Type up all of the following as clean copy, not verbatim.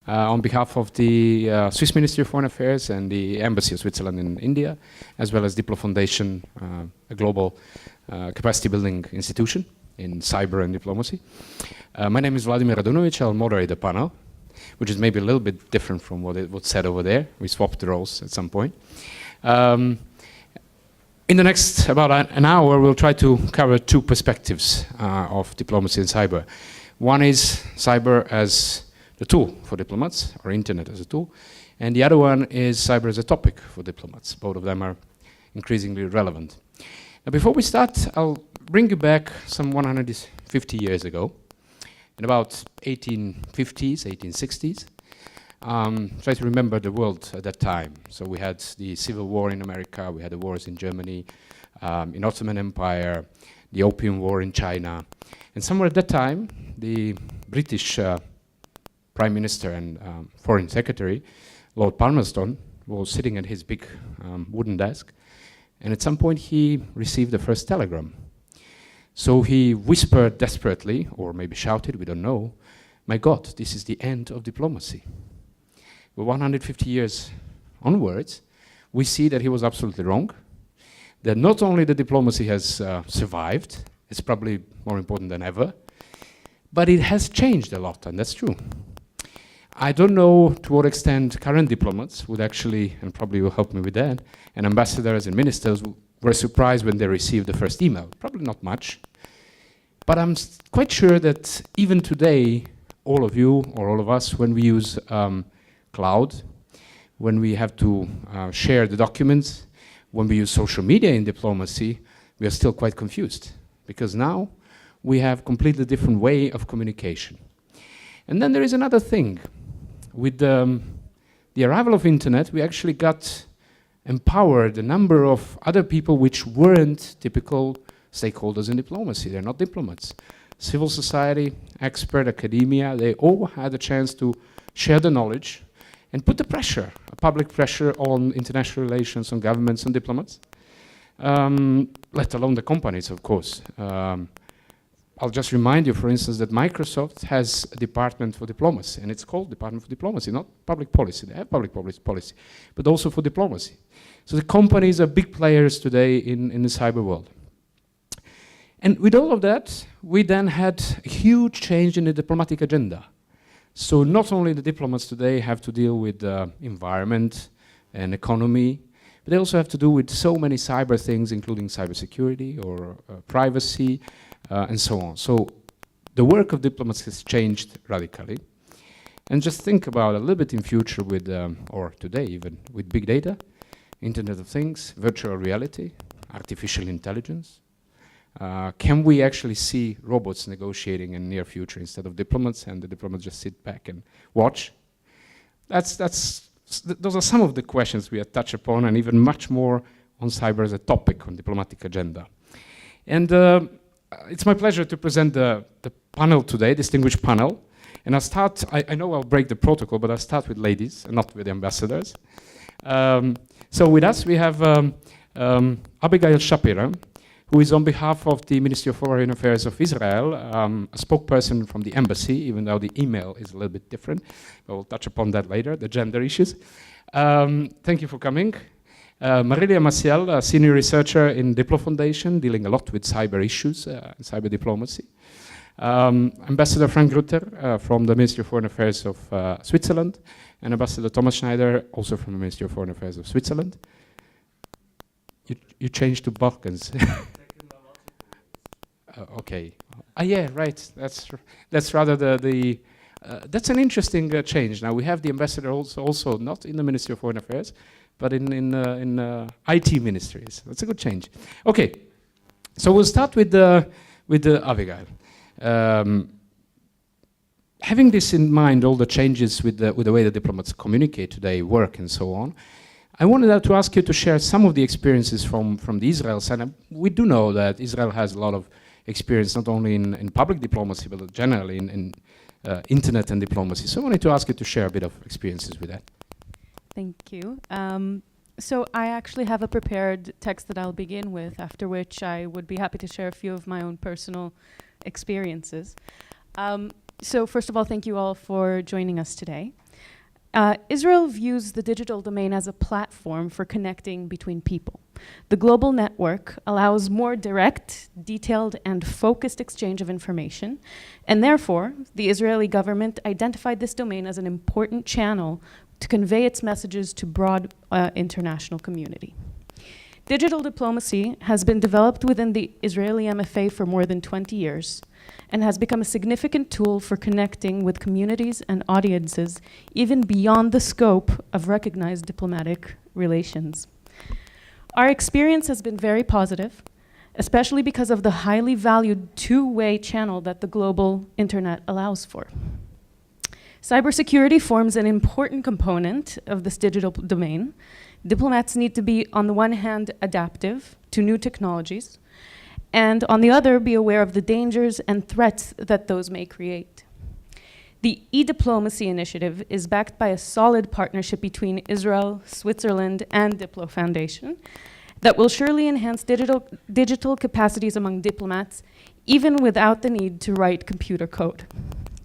on behalf of the Swiss Ministry of Foreign Affairs and the Embassy of Switzerland in India, as well as Diplo Foundation, a global capacity building institution in cyber and diplomacy. My name is Vladimir Radunovic. I'll moderate the panel, which is maybe a little bit different from what it was said over there. We swapped the roles at some point. In the next about an hour, we'll try to cover two perspectives of diplomacy and cyber. One is cyber as the tool for diplomats, or internet as a tool, and the other one is cyber as a topic for diplomats. Both of them are increasingly relevant. Now, before we start, I'll bring you back some 150 years ago, in about 1850s, 1860s. Try to remember the world at that time. So we had the Civil War in America, we had the wars in Germany, in Ottoman Empire, the Opium War in China. And somewhere at that time, the British Prime Minister and Foreign Secretary, Lord Palmerston, was sitting at his big wooden desk. And at some point, he received the first telegram. So he whispered desperately, or maybe shouted, we don't know, "My God, this is the end of diplomacy." Well, 150 years onwards, we see that he was absolutely wrong, that not only the diplomacy has survived, it's probably more important than ever, but it has changed a lot, and that's true. I don't know to what extent current diplomats would actually, and probably will help me with that, and ambassadors and ministers were surprised when they received the first email. Probably not much. But I'm quite sure that even today, all of you or all of us, when we use cloud, when we have to share the documents, when we use social media in diplomacy, we are still quite confused. Because now we have a completely different way of communication. And then there is another thing. With the arrival of internet, we actually got empowered a number of other people which weren't typical stakeholders in diplomacy. They're not diplomats. Civil society, expert, academia, they all had a chance to share the knowledge and put the pressure, a public pressure on international relations, on governments and diplomats, let alone the companies, of course. I'll just remind you, for instance, that Microsoft has a department for diplomacy, and it's called Department for Diplomacy, not public policy. They have public policy, but also for diplomacy. So the companies are big players today in the cyber world. And with all of that, we then had a huge change in the diplomatic agenda. So not only the diplomats today have to deal with environment and economy, but they also have to do with so many cyber things, including cybersecurity or privacy, and so on. So the work of diplomats has changed radically. And just think about a little bit in future with, or today even, with big data, Internet of Things, virtual reality, artificial intelligence. Can we actually see robots negotiating in the near future instead of diplomats, and the diplomats just sit back and watch? Those are some of the questions we have touched upon, and even much more on cyber as a topic on diplomatic agenda. And it's my pleasure to present the panel today, distinguished panel. And I'll start, I know I'll break the protocol, but I'll start with ladies and not with the ambassadors. So with us we have Abigail Shapira, who is on behalf of the Ministry of Foreign Affairs of Israel, a spokesperson from the embassy, even though the email is a little bit different. But we'll touch upon that later, the gender issues. Thank you for coming. Marilia Maciel, a senior researcher in Diplo Foundation, dealing a lot with cyber issues, cyber diplomacy. Ambassador Frank Rutter from the Ministry of Foreign Affairs of Switzerland, and Ambassador Thomas Schneider, also from the Ministry of Foreign Affairs of Switzerland. You changed to Balkans. Okay. Yeah, right. That's rather the that's an interesting change. Now we have the ambassador also not in the Ministry of Foreign Affairs, but in IT ministries. That's a good change. Okay, so we'll start with Abigail. Having this in mind, all the changes with the way the diplomats communicate today, work, and so on, I wanted to ask you to share some of the experiences from the Israel side. We do know that Israel has a lot of experience, not only in public diplomacy, but generally in internet and diplomacy. So I wanted to ask you to share a bit of experiences with that. Thank you. So I actually have a prepared text that I'll begin with, after which I would be happy to share a few of my own personal experiences. So first of all, thank you all for joining us today. Israel views the digital domain as a platform for connecting between people. The global network allows more direct, detailed, and focused exchange of information, and therefore, the Israeli government identified this domain as an important channel to convey its messages to broad international community. Digital diplomacy has been developed within the Israeli MFA for more than 20 years and has become a significant tool for connecting with communities and audiences even beyond the scope of recognized diplomatic relations. Our experience has been very positive, especially because of the highly valued two-way channel that the global internet allows for. Cybersecurity forms an important component of this digital domain. Diplomats need to be, on the one hand, adaptive to new technologies, and on the other, be aware of the dangers and threats that those may create. The e-diplomacy initiative is backed by a solid partnership between Israel, Switzerland, and Diplo Foundation that will surely enhance digital capacities among diplomats, even without the need to write computer code.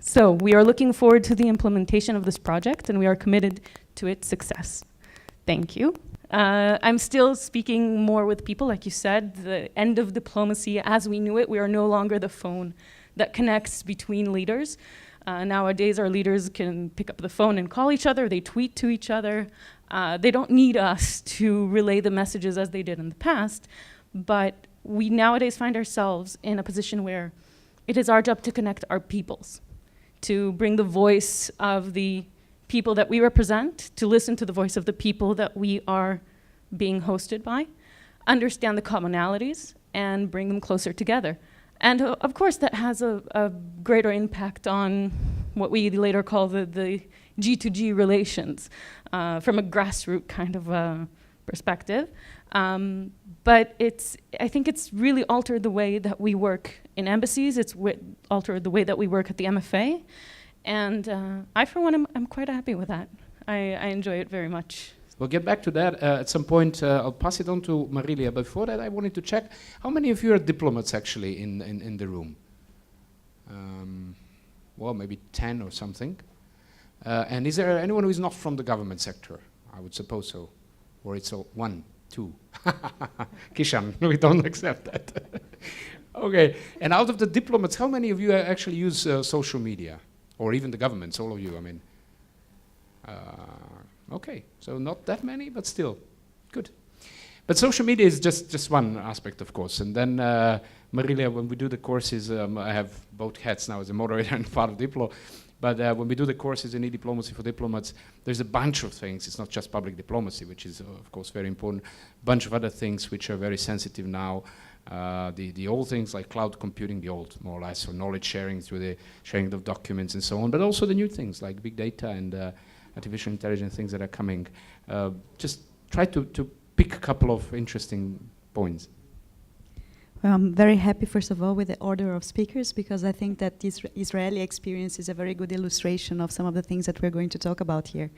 So we are looking forward to the implementation of this project, and we are committed to its success. Thank you. I'm still speaking more with people, like you said, the end of diplomacy as we knew it. We are no longer the phone that connects between leaders. Nowadays, our leaders can pick up the phone and call each other. They tweet to each other. They don't need us to relay the messages as they did in the past. But we nowadays find ourselves in a position where it is our job to connect our peoples, to bring the voice of the people that we represent, to listen to the voice of the people that we are being hosted by, understand the commonalities, and bring them closer together. And of course, that has a greater impact on what we later call the G2G relations, from a grassroots kind of perspective. But I think it's really altered the way that we work in embassies. It's altered the way that we work at the MFA. And I, for one, I'm quite happy with that. I enjoy it very much. We'll get back to that at some point. I'll pass it on to Marilia. Before that, I wanted to check, how many of you are diplomats actually in the room? Well, maybe 10 or something. And is there anyone who is not from the government sector? I would suppose so. Or it's 1, 2. Kishan, we don't accept that. Okay, and out of the diplomats, how many of you actually use social media? Or even the governments, all of you, I mean. Okay, so not that many, but still, good. But social media is just one aspect, of course. And then, Marilia, when we do the courses, I have both hats now as a moderator and part of Diplo. But when we do the courses in e-diplomacy for diplomats, there's a bunch of things. It's not just public diplomacy, which is, of course, very important. A bunch of other things which are very sensitive now. The old things like cloud computing, the old, more or less, or knowledge sharing through the sharing of documents and so on, but also the new things like big data and artificial intelligence, things that are coming. Just try to pick a couple of interesting points. Well, I'm very happy, first of all, with the order of speakers, because I think that this Israeli experience is a very good illustration of some of the things that we're going to talk about here.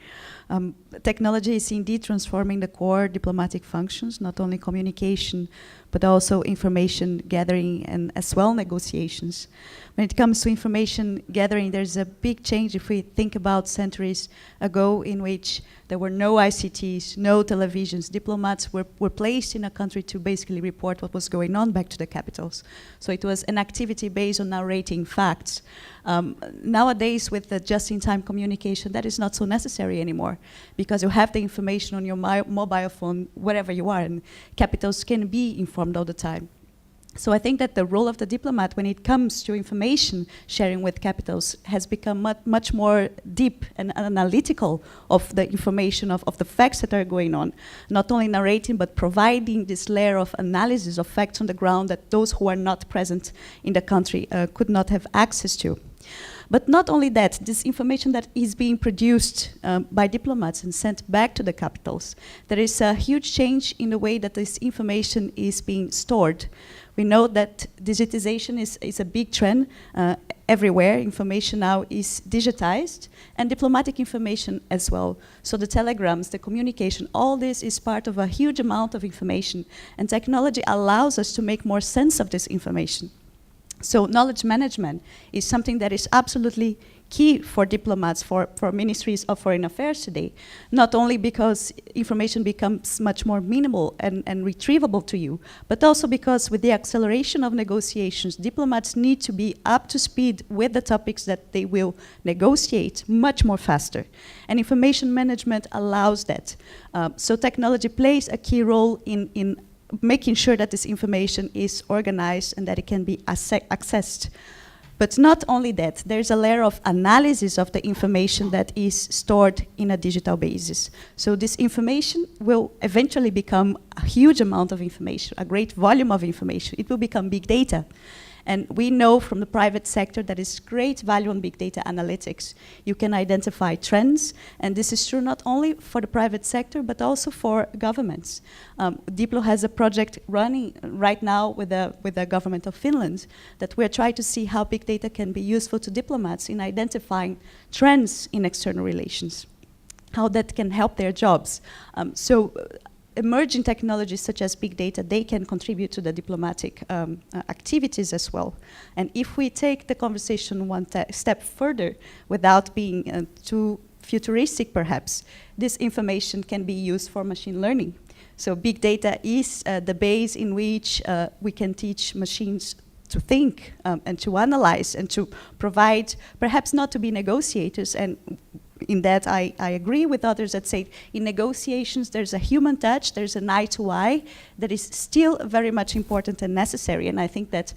Technology is indeed transforming the core diplomatic functions, not only communication, but also information gathering and as well negotiations. When it comes to information gathering, there's a big change if we think about centuries ago in which there were no ICTs, no televisions. Diplomats were placed in a country to basically report what was going on back to the capitals. So it was an activity based on narrating facts. Nowadays, with the just-in-time communication, that is not so necessary anymore, because you have the information on your mobile phone wherever you are, and capitals can be informed all the time. So I think that the role of the diplomat when it comes to information sharing with capitals has become much more deep and analytical of the information, of the facts that are going on. Not only narrating, but providing this layer of analysis of facts on the ground that those who are not present in the country could not have access to. But not only that, this information that is being produced by diplomats and sent back to the capitals, there is a huge change in the way that this information is being stored. We know that digitization is a big trend everywhere. Information now is digitized, and diplomatic information as well. So the telegrams, the communication, all this is part of a huge amount of information, and technology allows us to make more sense of this information. So knowledge management is something that is absolutely key for diplomats, for ministries of foreign affairs today, not only because information becomes much more minimal and retrievable to you, but also because with the acceleration of negotiations, diplomats need to be up to speed with the topics that they will negotiate much more faster. And information management allows that. So technology plays a key role in making sure that this information is organized and that it can be accessed. But not only that, there's a layer of analysis of the information that is stored in a digital basis. So this information will eventually become a huge amount of information, a great volume of information. It will become big data. And we know from the private sector that is great value on big data analytics. You can identify trends, and this is true not only for the private sector, but also for governments. Diplo has a project running right now with the government of Finland that we're trying to see how big data can be useful to diplomats in identifying trends in external relations, how that can help their jobs. Emerging technologies such as big data, they can contribute to the diplomatic activities as well. And if we take the conversation one step further, without being too futuristic perhaps, this information can be used for machine learning. So big data is the base in which we can teach machines to think and to analyze and to provide, perhaps not to be negotiators, and in that I agree with others that say in negotiations there's a human touch, there's an eye to eye that is still very much important and necessary, and I think that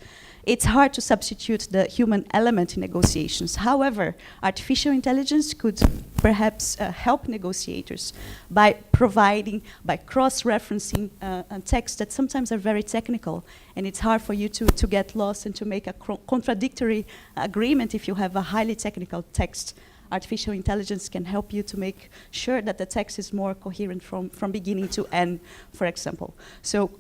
it's hard to substitute the human element in negotiations. However, artificial intelligence could perhaps help negotiators by providing, by cross-referencing texts that sometimes are very technical, and it's hard for you to get lost and to make a contradictory agreement if you have a highly technical text. Artificial intelligence can help you to make sure that the text is more coherent from beginning to end, for example. So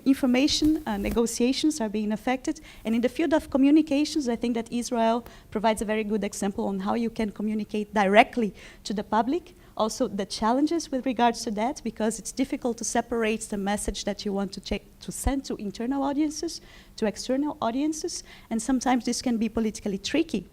information negotiations are being affected. And in the field of communications, I think that Israel provides a very good example on how you can communicate directly to the public. Also the challenges with regards to that, because it's difficult to separate the message that you want to send to internal audiences, to external audiences, and sometimes this can be politically tricky.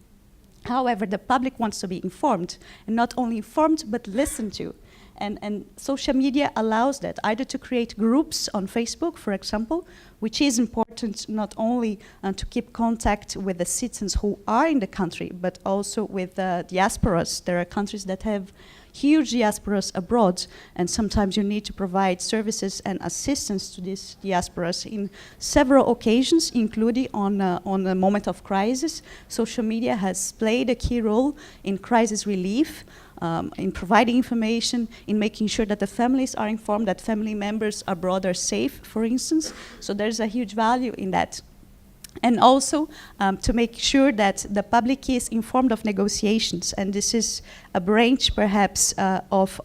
However, the public wants to be informed, and not only informed, but listened to. And social media allows that, either to create groups on Facebook, for example, which is important not only to keep contact with the citizens who are in the country, but also with diasporas. There are countries that have huge diasporas abroad, and sometimes you need to provide services and assistance to these diasporas in several occasions, including on a moment of crisis. Social media has played a key role in crisis relief, in providing information, in making sure that the families are informed, that family members abroad are safe, for instance. So there's a huge value in that. And also to make sure that the public is informed of negotiations. And this is a branch, perhaps, of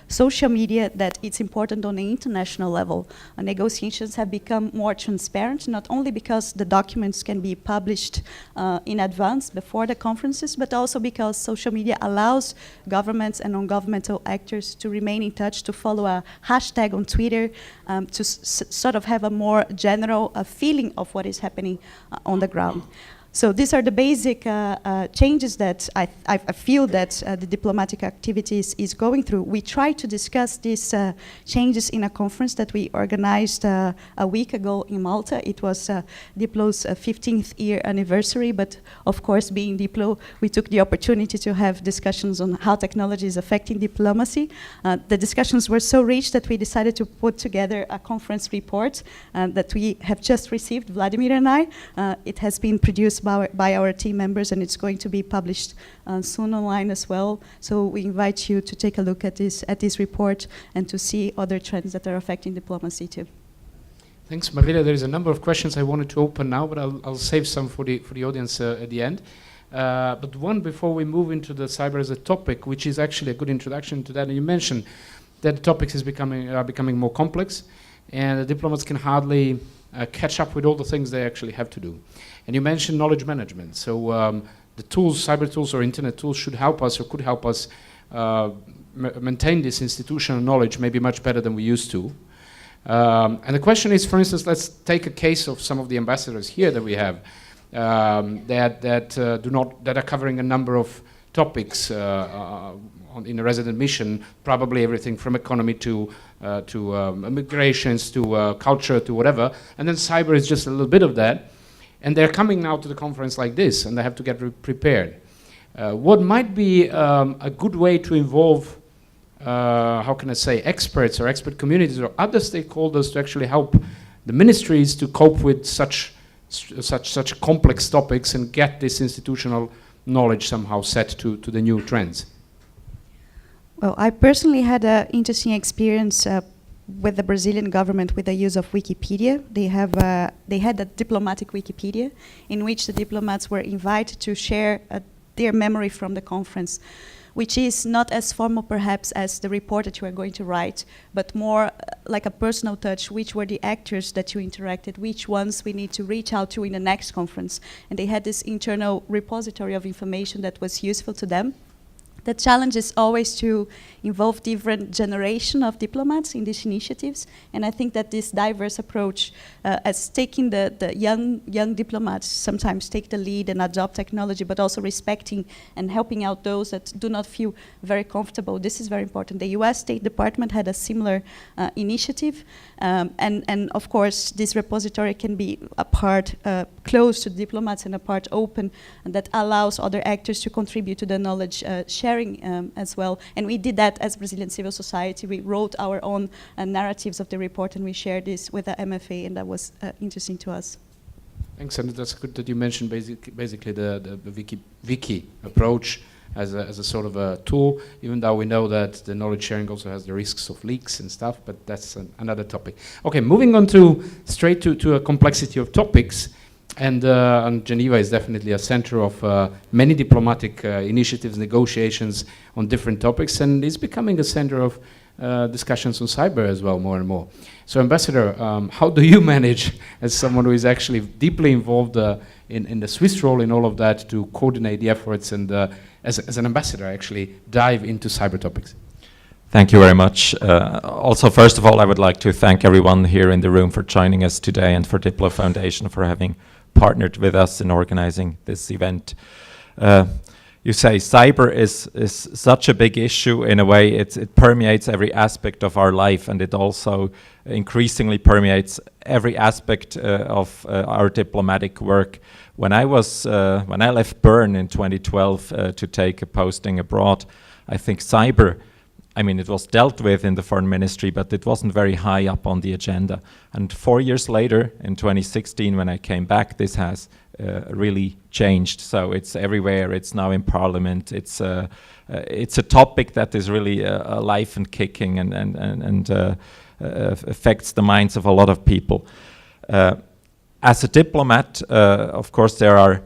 social media that it's important on the international level. Negotiations have become more transparent, not only because the documents can be published in advance before the conferences, but also because social media allows governments and non-governmental actors to remain in touch, to follow a hashtag on Twitter, to sort of have a more general feeling of what is happening on the ground. So these are the basic changes that I feel that the diplomatic activities is going through. We tried to discuss these changes in a conference that we organized a week ago in Malta. It was Diplo's 15th year anniversary, but of course, being Diplo, we took the opportunity to have discussions on how technology is affecting diplomacy. The discussions were so rich that we decided to put together a conference report that we have just received, Vladimir and I. It has been produced by our team members, and it's going to be published soon online as well. So we invite you to take a look at this report and to see other trends that are affecting diplomacy too. Thanks, Marilla. There is a number of questions I wanted to open now, but I'll save some for the audience at the end. But one before we move into the cyber as a topic, which is actually a good introduction to that. And you mentioned that the topics are becoming more complex, and the diplomats can hardly catch up with all the things they actually have to do. And you mentioned knowledge management. So the tools, cyber tools or internet tools should help us or could help us maintain this institutional knowledge maybe much better than we used to. And the question is, for instance, let's take a case of some of the ambassadors here that we have. that are covering a number of topics in a resident mission, probably everything from economy to migrations to culture to whatever, and then cyber is just a little bit of that, and they're coming now to the conference like this, and they have to get prepared. What might be a good way to involve, how can I say, experts or expert communities or other stakeholders to actually help the ministries to cope with such complex topics and get this institutional knowledge somehow set to the new trends? Well, I personally had an interesting experience with the Brazilian government with the use of Wikipedia. They had a diplomatic Wikipedia in which the diplomats were invited to share their memory from the conference, which is not as formal perhaps as the report that you are going to write, but more like a personal touch. Which were the actors that you interacted, which ones we need to reach out to in the next conference. And they had this internal repository of information that was useful to them. The challenge is always to involve different generation of diplomats in these initiatives, and I think that this diverse approach, as taking the young diplomats sometimes take the lead and adopt technology, but also respecting and helping out those that do not feel very comfortable. This is very important. The US State Department had a similar initiative, and of course this repository can be a part closed to diplomats and a part open, and that allows other actors to contribute to the knowledge sharing as well. And we did that as Brazilian civil society. We wrote our own narratives of the report and we shared this with the MFA, and that was interesting to us. Thanks, and that's good that you mentioned basically the wiki approach as a sort of a tool, even though we know that the knowledge sharing also has the risks of leaks and stuff, but that's another topic. Okay, moving on straight to a complexity of topics. And Geneva is definitely a center of many diplomatic initiatives, negotiations on different topics, and is becoming a center of discussions on cyber as well, more and more. So, Ambassador, how do you manage, as someone who is actually deeply involved in the Swiss role in all of that, to coordinate the efforts and, as an ambassador, actually dive into cyber topics? Thank you very much. Also, first of all, I would like to thank everyone here in the room for joining us today, and for Diplo Foundation for having partnered with us in organizing this event. You say cyber is such a big issue. In a way, it permeates every aspect of our life, and it also increasingly permeates every aspect of our diplomatic work. When I left Bern in 2012 to take a posting abroad, I think cyber, I mean, it was dealt with in the foreign ministry, but it wasn't very high up on the agenda. And 4 years later, in 2016, when I came back, this has really changed. So it's everywhere. It's now in Parliament. It's a topic that is really alive and kicking, and affects the minds of a lot of people. As a diplomat, of course, there are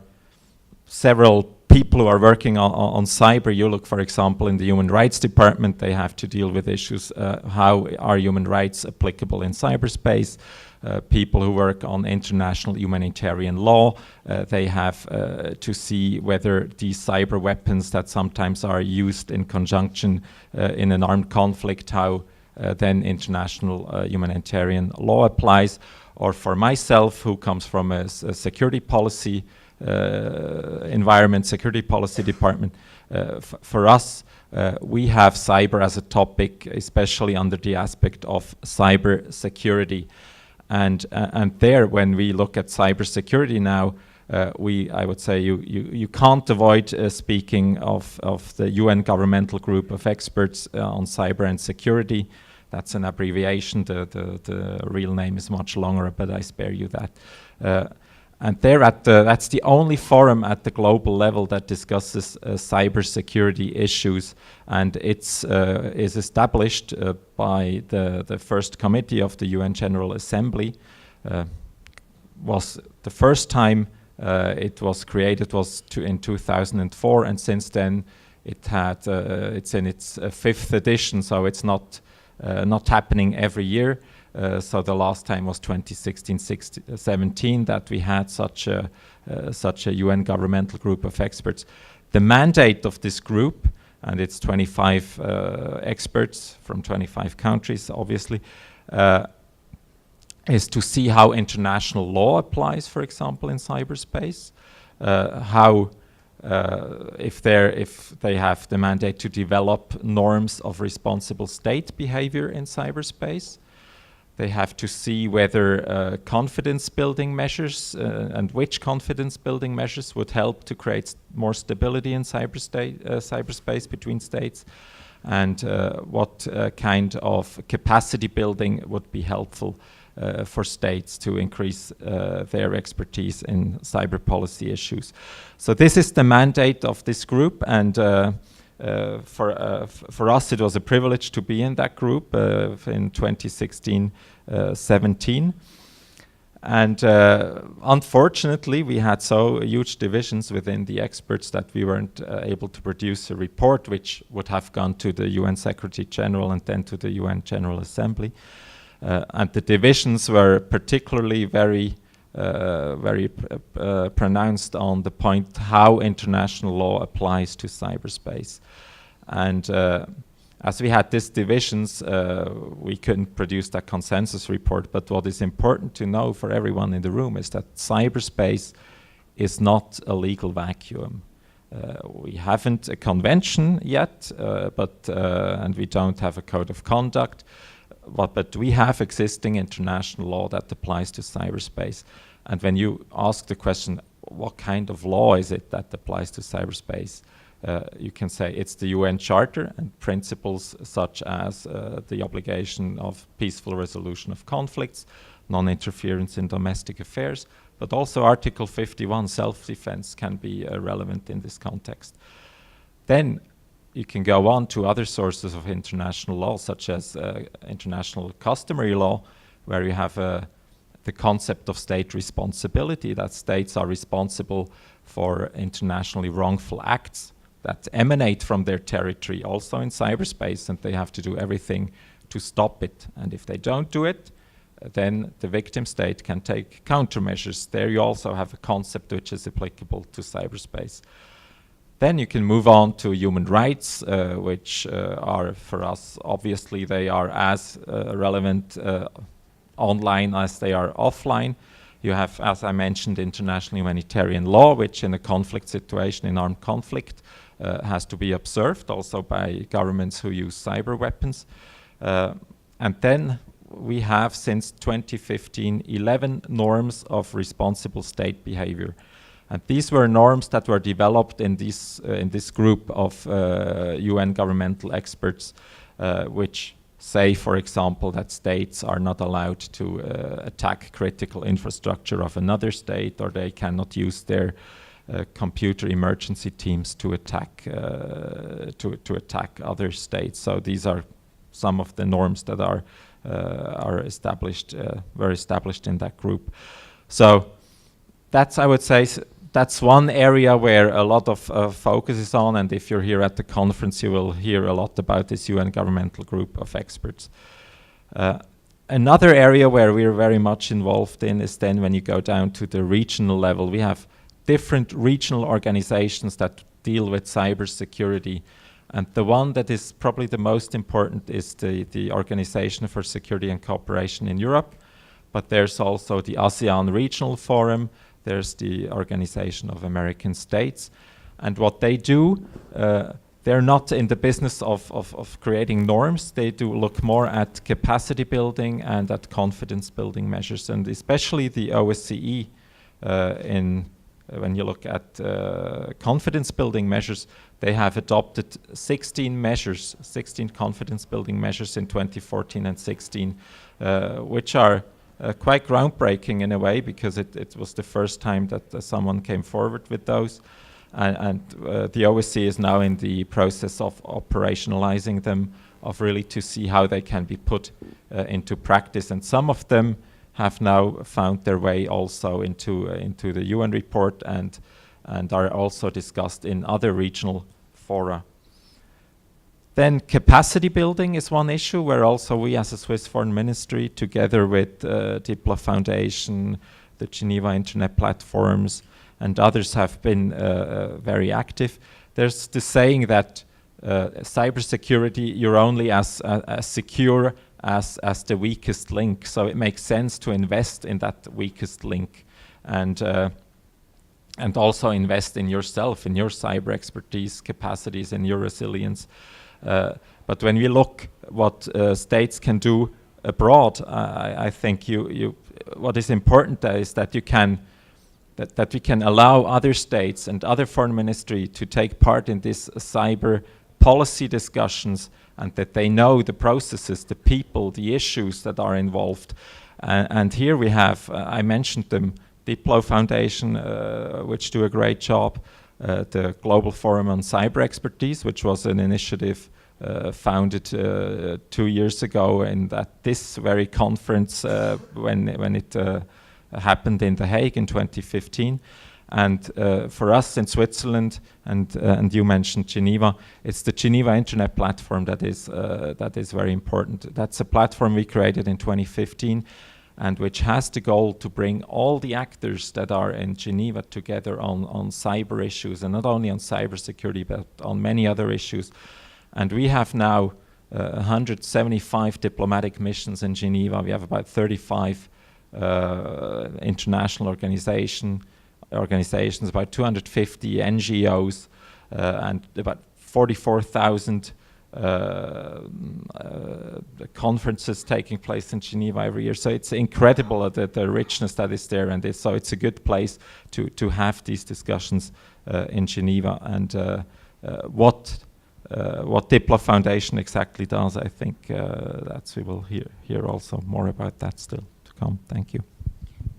several people who are working on cyber. You look, for example, in the Human Rights Department, they have to deal with issues, how are human rights applicable in cyberspace? People who work on international humanitarian law, they have to see whether these cyber weapons that sometimes are used in conjunction in an armed conflict, how then international humanitarian law applies. Or for myself, who comes from a security policy environment, security policy department, for us, we have cyber as a topic, especially under the aspect of cyber security. And there, when we look at cyber security now, I would say you can't avoid speaking of the UN governmental group of experts on cyber and security. That's an abbreviation. The real name is much longer, but I spare you that. And that's the only forum at the global level that discusses cybersecurity issues, and it's is established by the first committee of the UN General Assembly. Was the first time it was created was in 2004, and since then it's in its fifth edition, so it's not happening every year. So the last time was 2016-17 that we had such a UN governmental group of experts. The mandate of this group, and it's 25 experts from 25 countries, obviously, is to see how international law applies, for example, in cyberspace, if they have the mandate to develop norms of responsible state behavior in cyberspace. They have to see whether confidence building measures and which confidence building measures would help to create more stability in cyberspace between states, and what kind of capacity building would be helpful for states to increase their expertise in cyber policy issues. So this is the mandate of this group, and for us it was a privilege to be in that group in 2016-17. And unfortunately, we had so huge divisions within the experts that we weren't able to produce a report which would have gone to the UN Secretary General and then to the UN General Assembly. And the divisions were particularly very pronounced on the point how international law applies to cyberspace. And as we had these divisions, we couldn't produce that consensus report. But what is important to know for everyone in the room is that cyberspace is not a legal vacuum. We haven't a convention yet, and we don't have a code of conduct. But we have existing international law that applies to cyberspace. And when you ask the question, what kind of law is it that applies to cyberspace? You can say it's the UN Charter and principles such as the obligation of peaceful resolution of conflicts, non-interference in domestic affairs, but also Article 51, self-defense, can be relevant in this context. Then you can go on to other sources of international law, such as international customary law, where you have the concept of state responsibility, that states are responsible for internationally wrongful acts that emanate from their territory, also in cyberspace, and they have to do everything to stop it. And if they don't do it, then the victim state can take countermeasures. There you also have a concept which is applicable to cyberspace. Then you can move on to human rights, which are for us, obviously, they are as relevant online as they are offline. You have, as I mentioned, international humanitarian law, which in a conflict situation, in armed conflict, has to be observed also by governments who use cyber weapons. And then we have, since 2015, 11 norms of responsible state behavior. And these were norms that were developed in this group of UN governmental experts, which say, for example, that states are not allowed to attack critical infrastructure of another state, or they cannot use their computer emergency teams to attack other states. So these are some of the norms that were established in that group. So that's, I would say, that's one area where a lot of focus is on, and if you're here at the conference, you will hear a lot about this UN governmental group of experts. Another area where we're very much involved in is then when you go down to the regional level. We have different regional organizations that deal with cybersecurity, and the one that is probably the most important is the Organization for Security and Cooperation in Europe, but there's also the ASEAN Regional Forum. There's the Organization of American States. And what they do, they're not in the business of creating norms. They do look more at capacity building and at confidence building measures. And especially the OSCE, when you look at confidence building measures, they have adopted 16 confidence building measures in 2014 and 16, which are quite groundbreaking in a way, because it was the first time that someone came forward with those. And the OSCE is now in the process of operationalizing them, of really to see how they can be put into practice. And some of them have now found their way also into the UN report and are also discussed in other regional fora. Then capacity building is one issue where also we as a Swiss Foreign Ministry, together with Diplo Foundation, the Geneva Internet Platforms, and others have been very active. There's the saying that cybersecurity, you're only as secure as the weakest link. So it makes sense to invest in that weakest link, and also invest in yourself, in your cyber expertise, capacities, and your resilience. But when we look what states can do abroad, I think what is important is that you can that we can allow other states and other foreign ministry to take part in these cyber policy discussions, and that they know the processes, the people, the issues that are involved. And here we have, I mentioned them, Diplo Foundation, which do a great job, the Global Forum on Cyber Expertise, which was an initiative founded 2 years ago, and at this very conference when it happened in The Hague in 2015. And for us in Switzerland, and you mentioned Geneva, it's the Geneva Internet Platform that is very important. That's a platform we created in 2015, and which has the goal to bring all the actors that are in Geneva together on cyber issues, and not only on cybersecurity, but on many other issues. And we have now 175 diplomatic missions in Geneva. We have about 35 international organizations, about 250 NGOs, and about 44,000 conferences taking place in Geneva every year. So it's incredible the richness that is there, and so it's a good place to have these discussions in Geneva. And what Diplo Foundation exactly does, I think we will hear also more about that still to come. Thank you.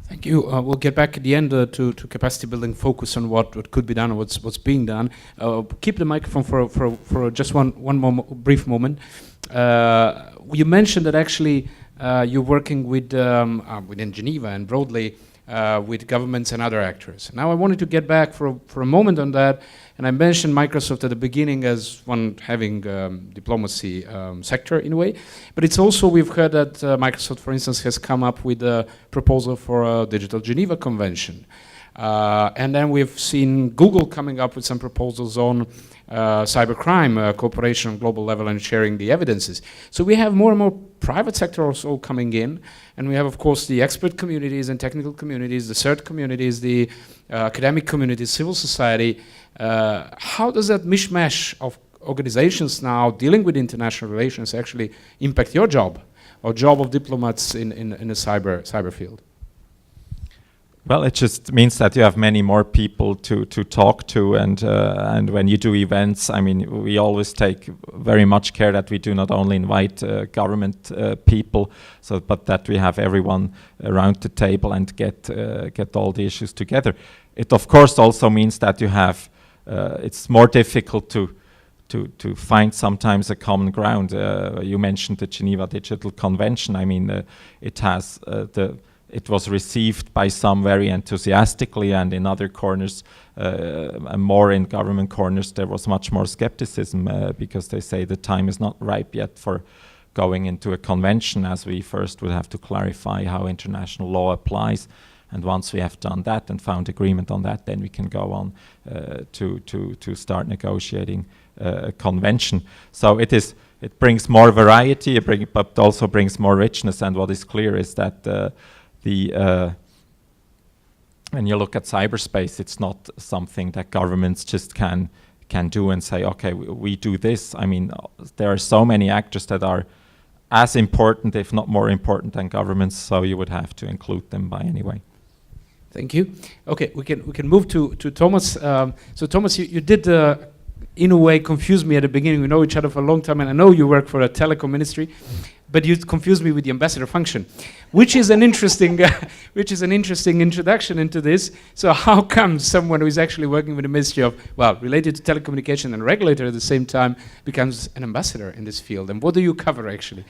Thank you. We'll get back at the end to capacity building, focus on what could be done and what's being done. Keep the microphone for just one more brief moment. You mentioned that actually you're working within Geneva and broadly with governments and other actors. Now I wanted to get back for a moment on that, and I mentioned Microsoft at the beginning as one having diplomacy sector in a way, but it's also, we've heard that Microsoft, for instance, has come up with a proposal for a digital Geneva Convention. And then we've seen Google coming up with some proposals on cybercrime, cooperation on global level and sharing the evidences. So we have more and more private sector also coming in, and we have, of course, the expert communities and technical communities, the CERT communities, the academic communities, civil society. How does that mishmash of organizations now dealing with international relations actually impact your job, or job of diplomats in the cyber field? Well, it just means that you have many more people to talk to, and when you do events, I mean, we always take very much care that we do not only invite government people, but that we have everyone around the table and get all the issues together. It of course also means that you have it's more difficult to find sometimes a common ground. You mentioned the Geneva Digital Convention. I mean, it was received by some very enthusiastically, and in other corners, and more in government corners, there was much more skepticism because they say the time is not ripe yet for going into a convention, as we first would have to clarify how international law applies. And once we have done that and found agreement on that, then we can go on to start negotiating a convention. So it brings more variety, but also brings more richness. And what is clear is that when you look at cyberspace, it's not something that governments just can do and say, okay, we do this. I mean, there are so many actors that are as important, if not more important, than governments. So you would have to include them by any way. Thank you. Okay, we can move to Thomas. So Thomas, you did in a way confuse me at the beginning. We know each other for a long time, and I know you work for a telecom ministry, but you confused me with the ambassador function, which is an interesting introduction into this. So how come someone who is actually working with the Ministry of, related to telecommunication and regulator at the same time, becomes an ambassador in this field? And what do you cover actually?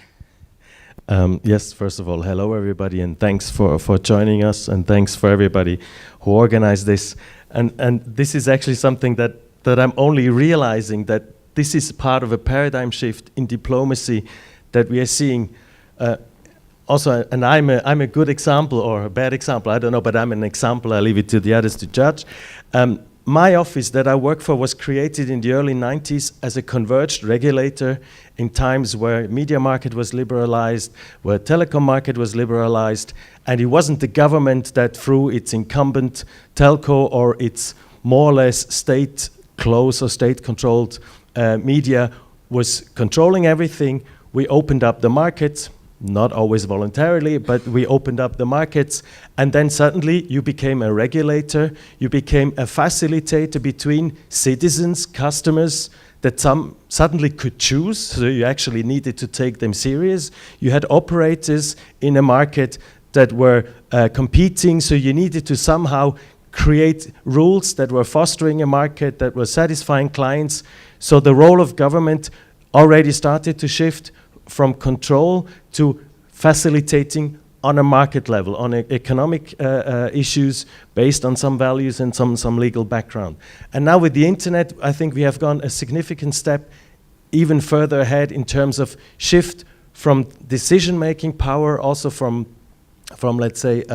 Yes, first of all, hello everybody, and thanks for joining us, and thanks for everybody who organized this. And this is actually something that I'm only realizing, that this is part of a paradigm shift in diplomacy that we are seeing. Also, and I'm a good example or a bad example, I don't know, but I'm an example. I leave it to the others to judge. my office that I work for was created in the early 90s as a converged regulator in times where media market was liberalized, where telecom market was liberalized, and it wasn't the government that through its incumbent telco or its more or less state-closed or state-controlled media was controlling everything. We opened up the markets, not always voluntarily, but we opened up the markets, and then suddenly you became a regulator, you became a facilitator between citizens, customers, that some suddenly could choose, so you actually needed to take them serious. You had operators in a market that were competing, so you needed to somehow create rules that were fostering a market, that were satisfying clients. So the role of government already started to shift from control to facilitating on a market level, on economic issues based on some values and some legal background. And now with the internet, I think we have gone a significant step even further ahead in terms of shift from decision-making power, also from let's say,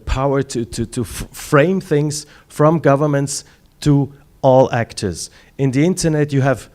power to frame things from governments to all actors. In the internet, you have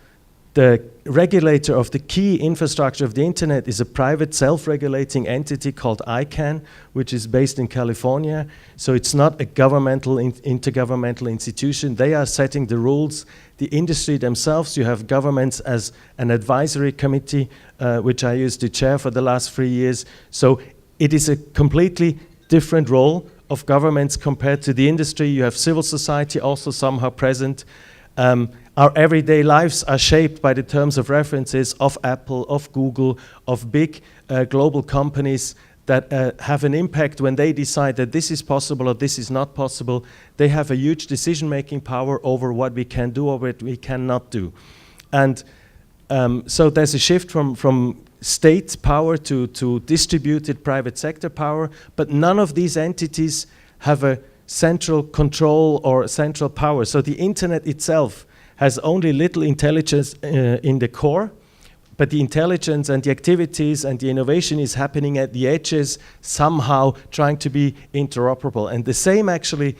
the regulator of the key infrastructure of the internet is a private self-regulating entity called ICANN, which is based in California. So it's not a governmental, intergovernmental institution. They are setting the rules. The industry themselves, you have governments as an advisory committee, which I used to chair for the last 3 years. So it is a completely different role of governments compared to the industry. You have civil society also somehow present. Our everyday lives are shaped by the terms of references of Apple, of Google, of big global companies that have an impact when they decide that this is possible or this is not possible. They have a huge decision-making power over what we can do or what we cannot do. And so there's a shift from state power to distributed private sector power, but none of these entities have a central control or central power. So the internet itself has only little intelligence in the core, but the intelligence and the activities and the innovation is happening at the edges, somehow trying to be interoperable. And the same actually,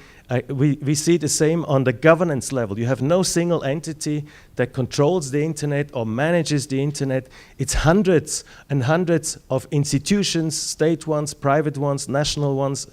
we see the same on the governance level. You have no single entity that controls the internet or manages the internet. It's hundreds and hundreds of institutions, state ones, private ones, national ones,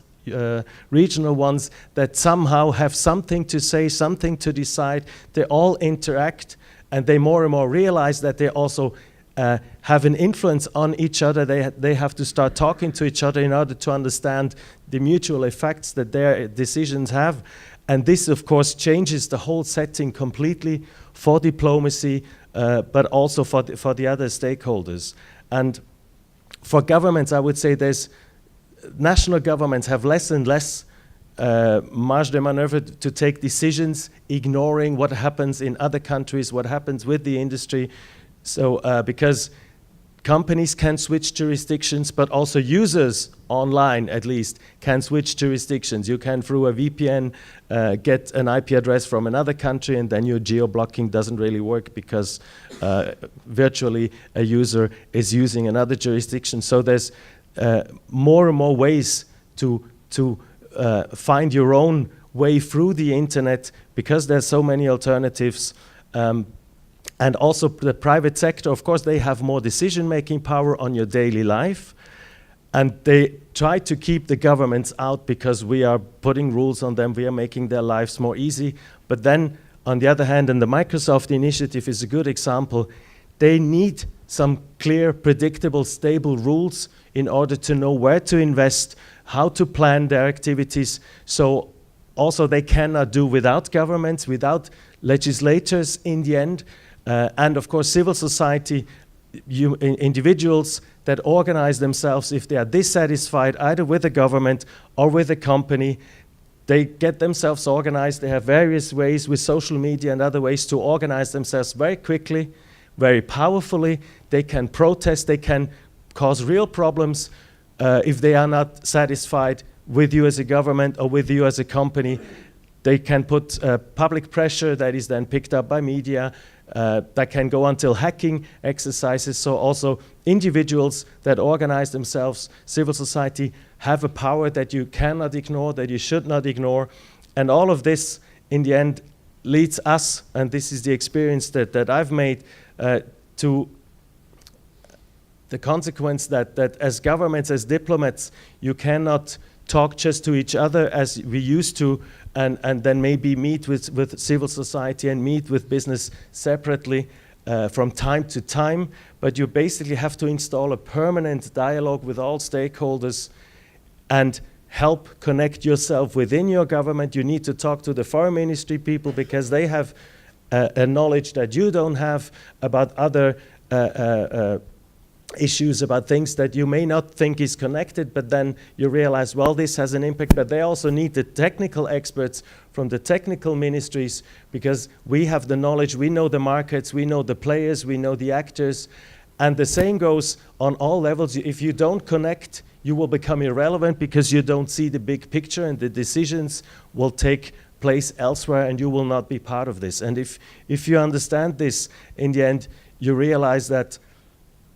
regional ones that somehow have something to say, something to decide. They all interact, and they more and more realize that they also have an influence on each other. They have to start talking to each other in order to understand the mutual effects that their decisions have. And this, of course, changes the whole setting completely for diplomacy, but also for the other stakeholders. And for governments, I would say national governments have less and less marge de maneuver to take decisions, ignoring what happens in other countries, what happens with the industry. So because companies can switch jurisdictions, but also users online, at least, can switch jurisdictions. You can, through a VPN, get an IP address from another country, and then your geo-blocking doesn't really work because virtually a user is using another jurisdiction. So there's more and more ways to find your own way through the internet because there's so many alternatives. And also the private sector, of course, they have more decision-making power on your daily life. And they try to keep the governments out because we are putting rules on them, we are making their lives more easy. But then, on the other hand, and the Microsoft initiative is a good example, they need some clear, predictable, stable rules in order to know where to invest, how to plan their activities. So also they cannot do without governments, without legislators in the end. And of course, civil society, individuals that organize themselves, if they are dissatisfied either with the government or with a company, they get themselves organized. They have various ways with social media and other ways to organize themselves very quickly, very powerfully. They can protest, they can cause real problems if they are not satisfied with you as a government or with you as a company. They can put public pressure that is then picked up by media. That can go until hacking exercises. So also individuals that organize themselves, civil society, have a power that you cannot ignore, that you should not ignore. And all of this in the end leads us, and this is the experience that I've made, to the consequence that as governments, as diplomats, you cannot talk just to each other as we used to, and then maybe meet with civil society and meet with business separately from time to time, but you basically have to install a permanent dialogue with all stakeholders and help connect yourself within your government. You need to talk to the foreign ministry people because they have a knowledge that you don't have about other issues, about things that you may not think is connected, but then you realize, well, this has an impact. But they also need the technical experts from the technical ministries, because we have the knowledge, we know the markets, we know the players, we know the actors. And the same goes on all levels. If you don't connect, you will become irrelevant because you don't see the big picture, and the decisions will take place elsewhere and you will not be part of this. And if you understand this, in the end, you realize that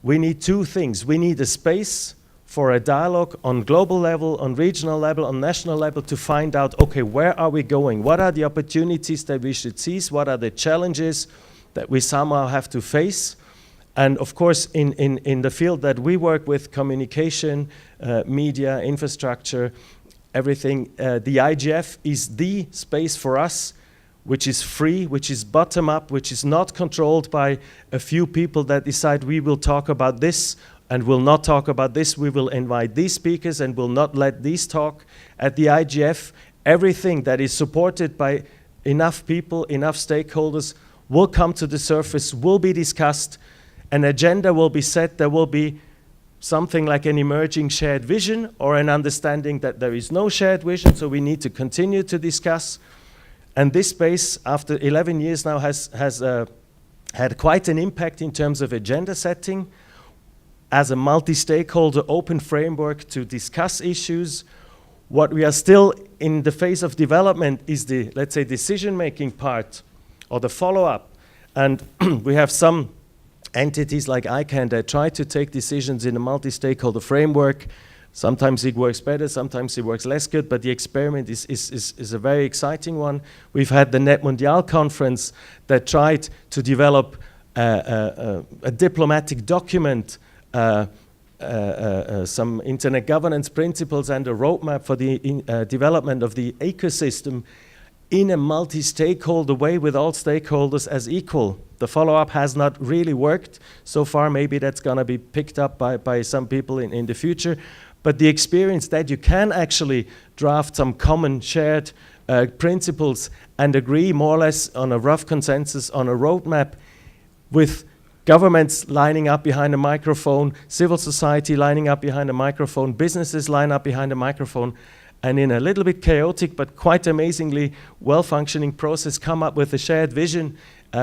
we need two things. We need a space for a dialogue on global level, on regional level, on national level, to find out, okay, where are we going? What are the opportunities that we should seize? What are the challenges that we somehow have to face? And of course, in the field that we work with, communication, media, infrastructure, everything, the IGF is the space for us, which is free, which is bottom-up, which is not controlled by a few people that decide we will talk about this and will not talk about this. We will invite these speakers and will not let these talk. At the IGF, everything that is supported by enough people, enough stakeholders, will come to the surface, will be discussed. An agenda will be set. There will be something like an emerging shared vision or an understanding that there is no shared vision, so we need to continue to discuss. And this space, after 11 years now, has had quite an impact in terms of agenda setting as a multi-stakeholder open framework to discuss issues. What we are still in the phase of development is the, let's say, decision-making part or the follow-up. And we have some entities like ICANN that try to take decisions in a multi-stakeholder framework. Sometimes it works better, sometimes it works less good, but the experiment is a very exciting one. We've had the Net Mondial conference that tried to develop a diplomatic document, some internet governance principles and a roadmap for the development of the ecosystem in a multi-stakeholder way with all stakeholders as equal. The follow-up has not really worked so far. Maybe that's going to be picked up by some people in the future. But the experience that you can actually draft some common shared principles and agree more or less on a rough consensus on a roadmap with governments lining up behind a microphone, civil society lining up behind a microphone, businesses line up behind a microphone, and in a little bit chaotic but quite amazingly well-functioning process come up with a shared vision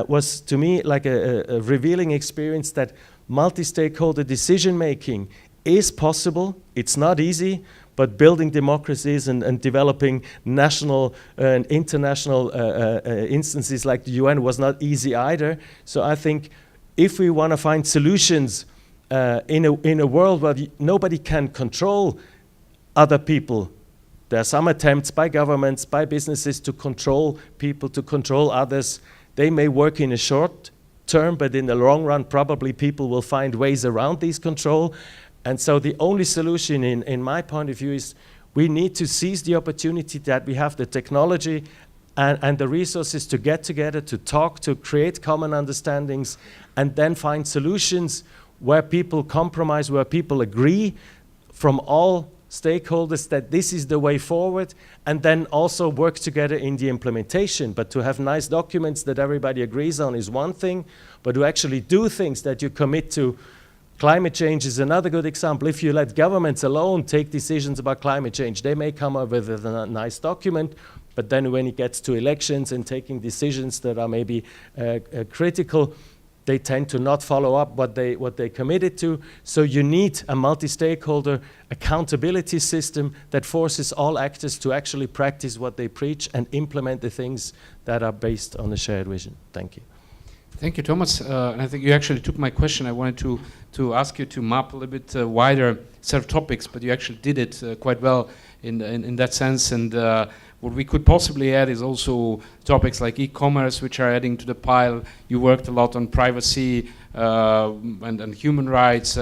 was to me like a revealing experience that multi-stakeholder decision-making is possible. It's not easy, but building democracies and developing national and international instances like the UN was not easy either. So I think if we want to find solutions in a world where nobody can control other people, there are some attempts by governments, by businesses to control people, to control others. They may work in a short term, but in the long run, probably people will find ways around these control. And so the only solution, in my point of view, is we need to seize the opportunity that we have the technology and the resources to get together, to talk, to create common understandings, and then find solutions where people compromise, where people agree from all stakeholders that this is the way forward, and then also work together in the implementation. But to have nice documents that everybody agrees on is one thing, but to actually do things that you commit to. Climate change is another good example. If you let governments alone take decisions about climate change, they may come up with a nice document, but then when it gets to elections and taking decisions that are maybe critical, they tend to not follow up what they committed to. So you need a multi-stakeholder accountability system that forces all actors to actually practice what they preach and implement the things that are based on a shared vision. Thank you. Thank you, Thomas. And I think you actually took my question. I wanted to ask you to map a little bit wider set of topics, but you actually did it quite well in that sense. And what we could possibly add is also topics like e-commerce, which are adding to the pile. You worked a lot on privacy and human rights,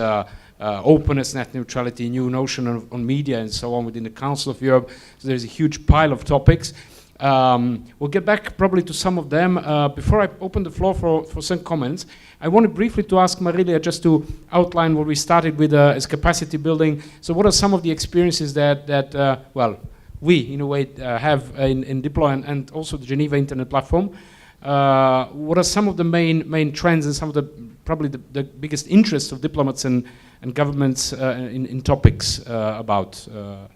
openness, net neutrality, new notion on media, and so on within the Council of Europe. So there's a huge pile of topics. We'll get back probably to some of them. Before I open the floor for some comments, I wanted briefly to ask Marilia just to outline what we started with as capacity building. So what are some of the experiences that well, we in a way have in Diplo and also the Geneva Internet Platform? What are some of the main trends and some of the probably the biggest interests of diplomats and governments in topics about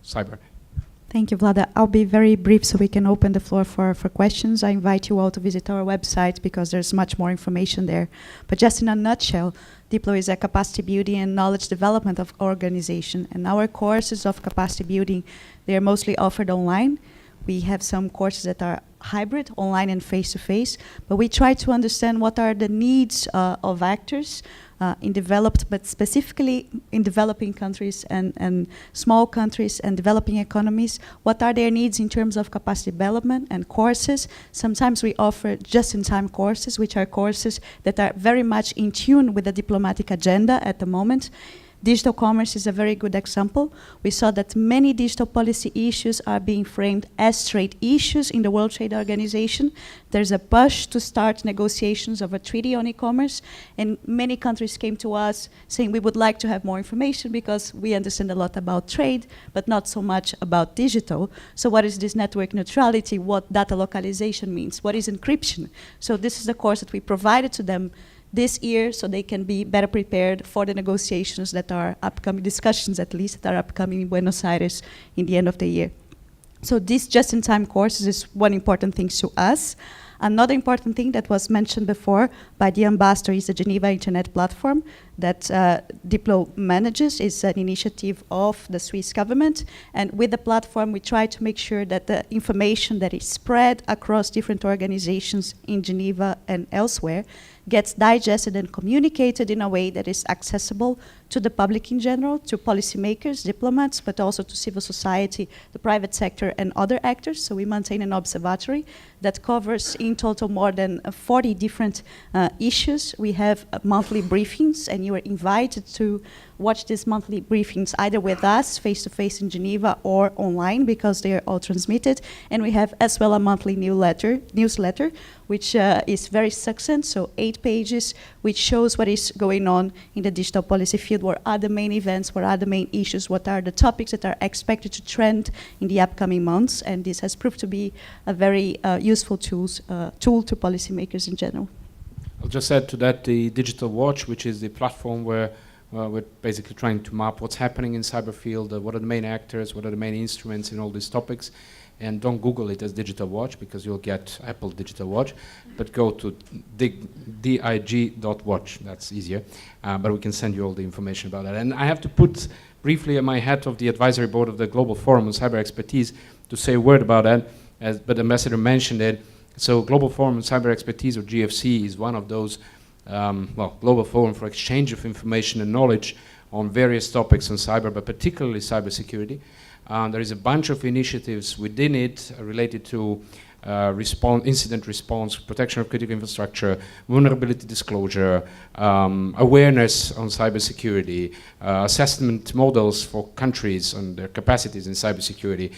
cyber? Thank you, Vlada. I'll be very brief so we can open the floor for questions. I invite you all to visit our website because there's much more information there. But just in a nutshell, Diplo is a capacity building and knowledge development of organization. And our courses of capacity building, they are mostly offered online. We have some courses that are hybrid, online and face-to-face, but we try to understand what are the needs of actors in developed, but specifically in developing countries and small countries and developing economies. What are their needs in terms of capacity development and courses? Sometimes we offer just-in-time courses, which are courses that are very much in tune with the diplomatic agenda at the moment. Digital commerce is a very good example. We saw that many digital policy issues are being framed as trade issues in the World Trade Organization. There's a push to start negotiations of a treaty on e-commerce, and many countries came to us saying we would like to have more information because we understand a lot about trade, but not so much about digital. So what is this network neutrality? What data localization means? What is encryption? So this is the course that we provided to them this year, so they can be better prepared for the negotiations that are upcoming, discussions at least, that are upcoming in Buenos Aires in the end of the year. So this just-in-time courses is one important thing to us. Another important thing that was mentioned before by the ambassador is the Geneva Internet Platform that Diplo manages. It's an initiative of the Swiss government. And with the platform, we try to make sure that the information that is spread across different organizations in Geneva and elsewhere gets digested and communicated in a way that is accessible to the public in general, to policymakers, diplomats, but also to civil society, the private sector, and other actors. So we maintain an observatory that covers in total more than 40 different issues. We have monthly briefings, and you are invited to watch these monthly briefings either with us, face-to-face in Geneva, or online, because they are all transmitted. And we have as well a monthly newsletter, which is very succinct, so 8 pages, which shows what is going on in the digital policy field, what are the main events, what are the main issues, what are the topics that are expected to trend in the upcoming months. And this has proved to be a very useful tool to policymakers in general. I'll just add to that the Digital Watch, which is the platform where we're basically trying to map what's happening in cyber field, what are the main actors, what are the main instruments in all these topics. And don't Google it as Digital Watch because you'll get Apple Digital Watch, but go to dig.watch, that's easier. But we can send you all the information about that. And I have to put briefly my hat of the advisory board of the Global Forum on Cyber Expertise to say a word about that, but the ambassador mentioned it. So Global Forum on Cyber Expertise, or GFC, is one of those global forum for exchange of information and knowledge on various topics on cyber, but particularly cybersecurity. There is a bunch of initiatives within it related to incident response, protection of critical infrastructure, vulnerability disclosure, awareness on cybersecurity, assessment models for countries and their capacities in cybersecurity,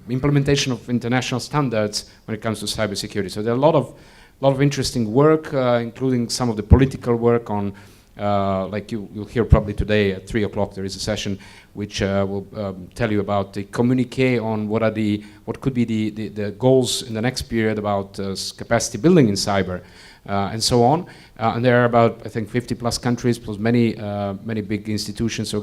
implementation of international standards when it comes to cybersecurity. So there are a lot of interesting work, including some of the political work on, like you'll hear probably today at 3 o'clock there is a session which will tell you about the communique on what could be the goals in the next period about capacity building in cyber and so on. And there are about, I think, 50 plus countries plus many big institutions,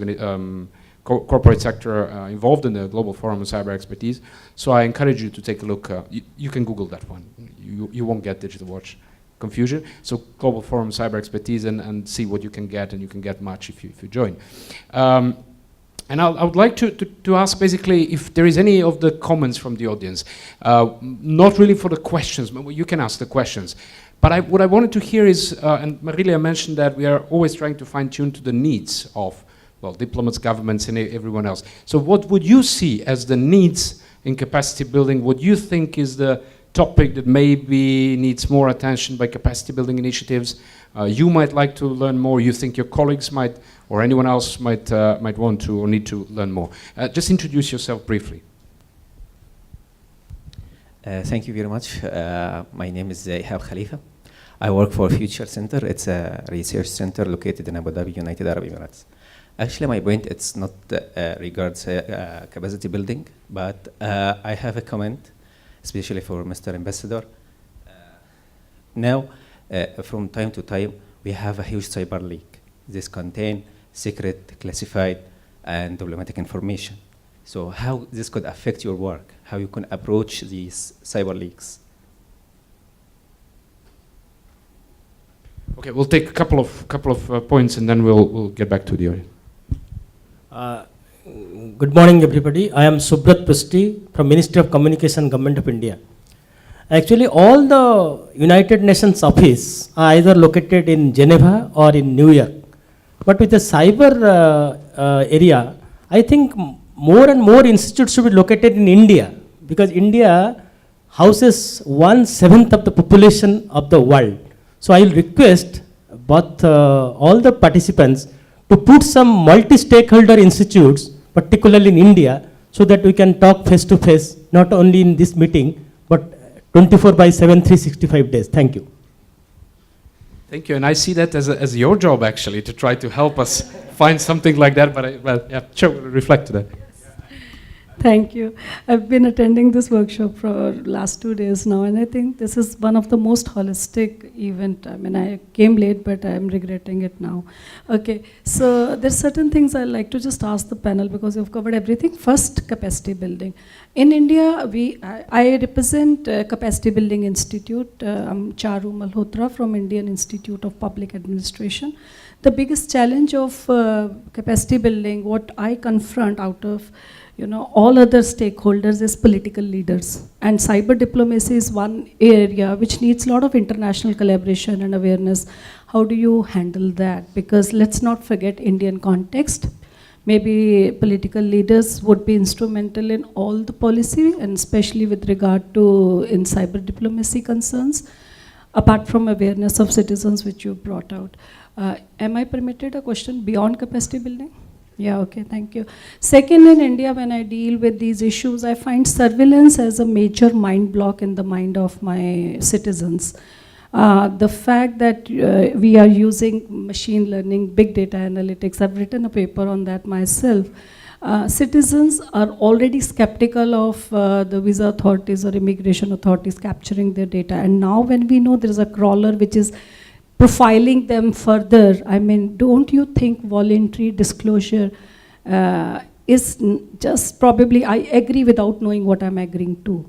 corporate sector involved in the Global Forum on Cyber Expertise. So I encourage you to take a look. You can Google that one. You won't get Digital Watch confusion. So Global Forum Cyber Expertise and see what you can get, and you can get much if you join. And I would like to ask basically if there is any of the comments from the audience. Not really for the questions, but you can ask the questions. But what I wanted to hear is, and Marilia mentioned that we are always trying to fine-tune to the needs of, well, diplomats, governments, and everyone else. So what would you see as the needs in capacity building? What you think is the topic that maybe needs more attention by capacity building initiatives? You might like to learn more. You think your colleagues might, or anyone else might want to or need to learn more. Just introduce yourself briefly. Thank you very much. My name is Ihab Khalifa. I work for Future Center. It's a research center located in Abu Dhabi, United Arab Emirates. Actually, my point, it's not regards capacity building, but I have a comment, especially for Mr. Ambassador. Now, from time to time, we have a huge cyber leak. This contain secret, classified, and diplomatic information. So how this could affect your work, how you can approach these cyber leaks? Okay, we'll take a couple of points and then we'll get back to the audience. Good morning, everybody. I am Subrat Pusti from Ministry of Communication, Government of India. Actually, all the United Nations office are either located in Geneva or in New York. But with the cyber area, I think more and more institutes should be located in India, because India houses 1/7 of the population of the world. So I will request both all the participants to put some multi-stakeholder institutes, particularly in India, so that we can talk face to face, not only in this meeting, but 24/7, 365 days. Thank you. Thank you, and I see that as your job actually, to try to help us find something like that, but well, yeah, sure, we'll reflect to that. Thank you. I've been attending this workshop for last 2 days now, and I think this is one of the most holistic event. I mean, I came late, but I'm regretting it now. Okay, so there's certain things I'd like to just ask the panel, because you've covered everything. First, capacity building. In India, I represent Capacity Building Institute. I'm Charu Malhotra from Indian Institute of Public Administration. The biggest challenge of capacity building, what I confront out of all other stakeholders, is political leaders. And cyber diplomacy is one area which needs a lot of international collaboration and awareness. How do you handle that? Because let's not forget Indian context. Maybe political leaders would be instrumental in all the policy, and especially with regard to in cyber diplomacy concerns, apart from awareness of citizens, which you brought out. Am I permitted a question beyond capacity building? Yeah, okay, thank you. Second, in India, when I deal with these issues, I find surveillance as a major mind block in the mind of my citizens. The fact that we are using machine learning, big data analytics, I've written a paper on that myself. Citizens are already skeptical of the visa authorities or immigration authorities capturing their data. And now when we know there's a crawler which is profiling them further, I mean, don't you think voluntary disclosure is just probably, I agree without knowing what I'm agreeing to.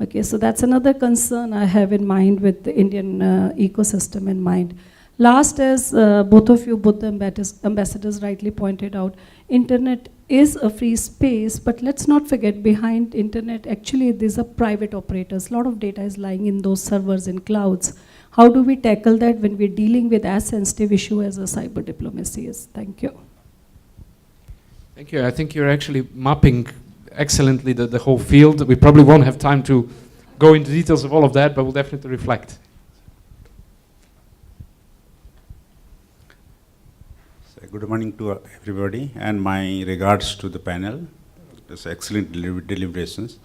Okay, so that's another concern I have in mind with the Indian ecosystem in mind. Last, as both the ambassadors rightly pointed out, internet is a free space, but let's not forget behind internet, actually these are private operators. A lot of data is lying in those servers in clouds. How do we tackle that when we're dealing with as sensitive issue as a cyber diplomacy is? Thank you. Thank you. I think you're actually mapping excellently the whole field. We probably won't have time to go into details of all of that, but we'll definitely reflect. So good morning to everybody, and my regards to the panel. It's excellent deliberations.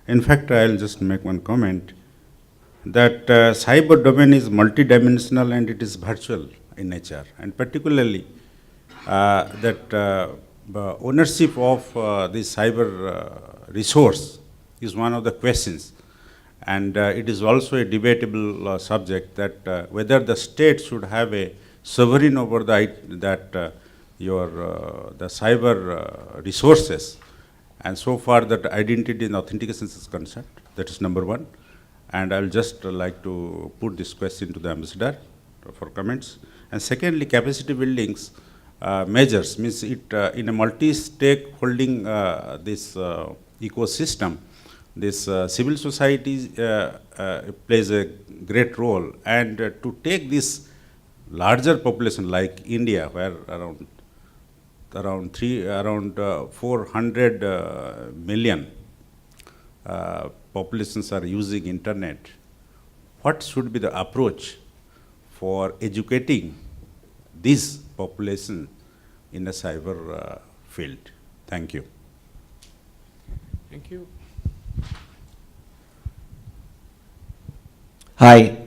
In fact, I'll just make one comment that cyber domain is multidimensional and it is virtual in nature, and particularly that ownership of this cyber resource is one of the questions, and it is also a debatable subject that whether the state should have a sovereign over the cyber resources, and so far that identity and authentication is concerned. That is number one. And I'll just like to put this question to the ambassador for comments. And secondly, capacity buildings measures means it in a multi-stakeholding this ecosystem. this civil society plays a great role, and to take this larger population like India, where around 400 million populations are using internet, what should be the approach for educating this population in the cyber field? Thank you. Thank you. Hi,